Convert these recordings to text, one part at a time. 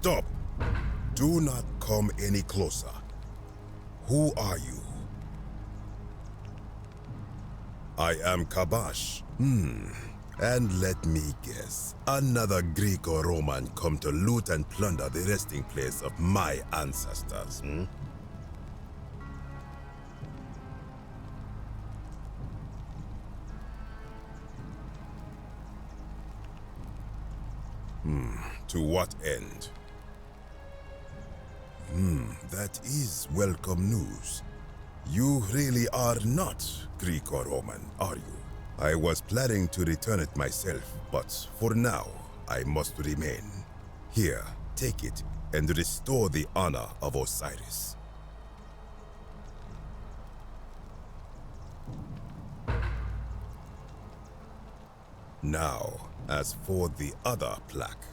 Stop! Do not come any closer. Who are you? I am Kabash. And let me guess, another Greek or Roman come to loot and plunder the resting place of my ancestors, To what end? That is welcome news. You really are not Greek or Roman, are you? I was planning to return it myself, but for now, I must remain. Here, take it and restore the honor of Osiris. Now, as for the other plaque.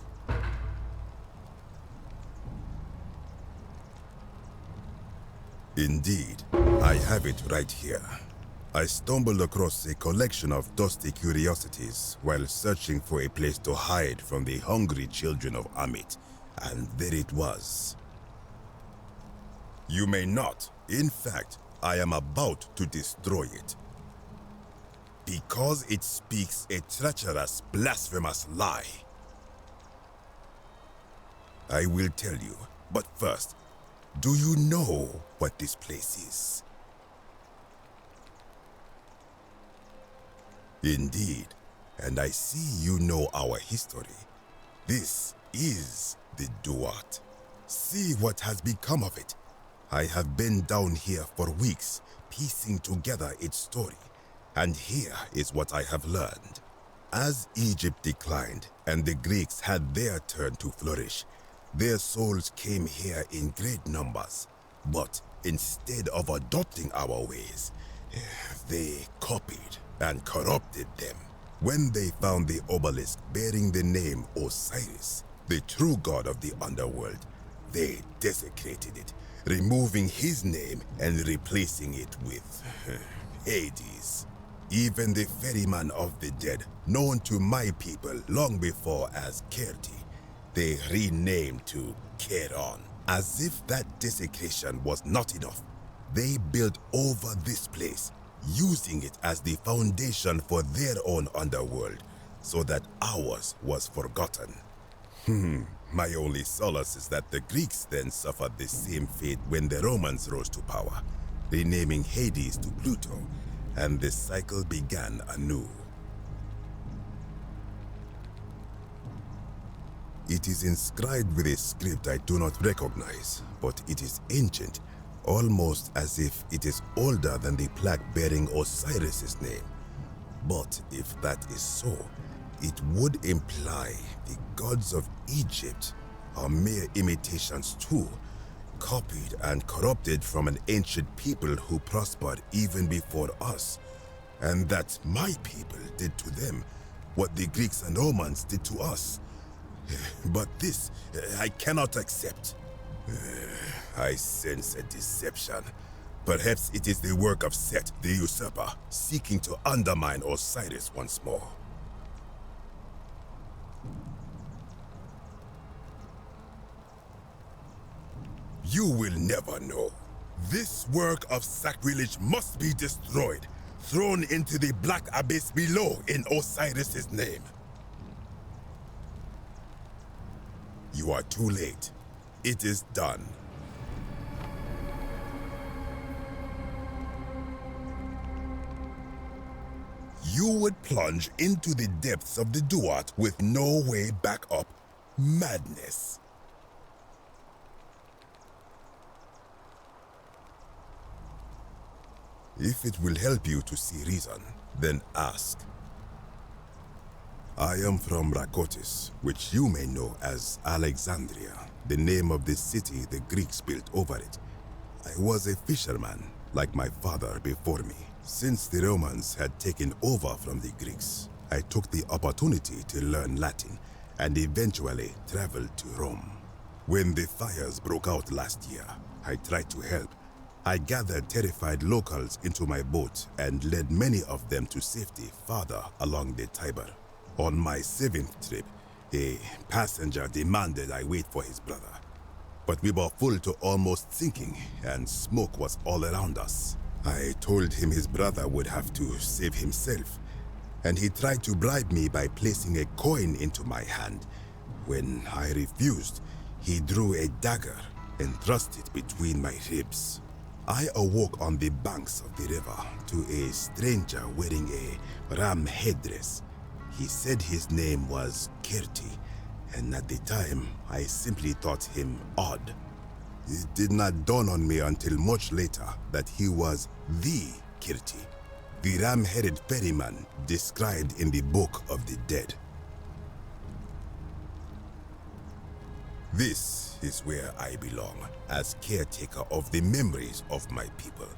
Indeed, I have it right here. I stumbled across a collection of dusty curiosities while searching for a place to hide from the hungry children of Amit, and there it was. You may not. In fact, I am about to destroy it. Because it speaks a treacherous, blasphemous lie. I will tell you, but first, do you know what this place is? Indeed, and I see you know our history. This is the Duat. See what has become of it. I have been down here for weeks, piecing together its story, and here is what I have learned. As Egypt declined and the Greeks had their turn to flourish, their souls came here in great numbers, but instead of adopting our ways, they copied and corrupted them. When they found the obelisk bearing the name Osiris, the true god of the underworld, they desecrated it, removing his name and replacing it with Hades. Even the ferryman of the dead, known to my people long before as Kerti, they renamed to Keron. As if that desecration was not enough, they built over this place, using it as the foundation for their own underworld, so that ours was forgotten. My only solace is that the Greeks then suffered the same fate when the Romans rose to power, renaming Hades to Pluto, and the cycle began anew. It is inscribed with a script I do not recognize, but it is ancient, almost as if it is older than the plaque bearing Osiris's name. But if that is so, it would imply the gods of Egypt are mere imitations too, copied and corrupted from an ancient people who prospered even before us, and that my people did to them what the Greeks and Romans did to us. But this, I cannot accept. I sense a deception. Perhaps it is the work of Set, the usurper, seeking to undermine Osiris once more. You will never know. This work of sacrilege must be destroyed, thrown into the black abyss below in Osiris's name. You are too late. It is done. You would plunge into the depths of the Duat with no way back up. Madness. If it will help you to see reason, then ask. I am from Rakotis, which you may know as Alexandria, the name of the city the Greeks built over it. I was a fisherman, like my father before me. Since the Romans had taken over from the Greeks, I took the opportunity to learn Latin and eventually traveled to Rome. When the fires broke out last year, I tried to help. I gathered terrified locals into my boat and led many of them to safety farther along the Tiber. On my 7th trip, A passenger demanded I wait for his brother, but we were full to almost sinking, and smoke was all around us. I told him his brother would have to save himself, and he tried to bribe me by placing a coin into my hand. When I refused, he drew a dagger and thrust it between my ribs. I awoke on the banks of the river to a stranger wearing a ram headdress. He said his name was Kirti, and at the time, I simply thought him odd. It did not dawn on me until much later that he was the Kirti, the ram-headed ferryman described in the Book of the Dead. This is where I belong, as caretaker of the memories of my people.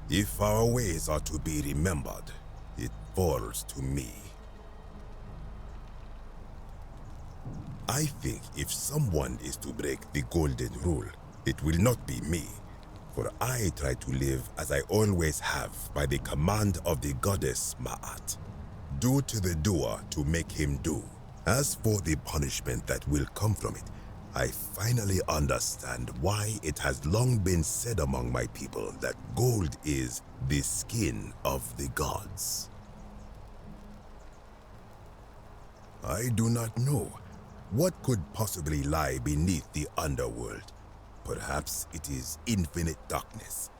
If our ways are to be remembered, it falls to me. I think if someone is to break the golden rule, it will not be me, for I try to live as I always have by the command of the goddess Ma'at. Do to the doer to make him do. As for the punishment that will come from it, I finally understand why it has long been said among my people that gold is the skin of the gods. I do not know. What could possibly lie beneath the underworld? Perhaps it is infinite darkness.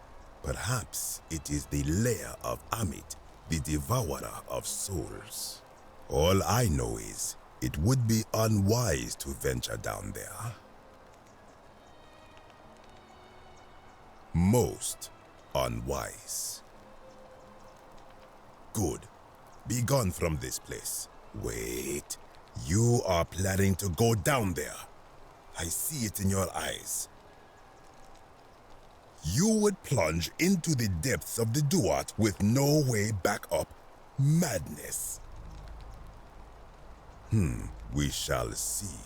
Perhaps it is the lair of Amit, the devourer of souls. All I know is it would be unwise to venture down there. Most unwise. Good. Be gone from this place. Wait. You are planning to go down there. I see it in your eyes. You would plunge into the depths of the Duat with no way back up. Madness. We shall see.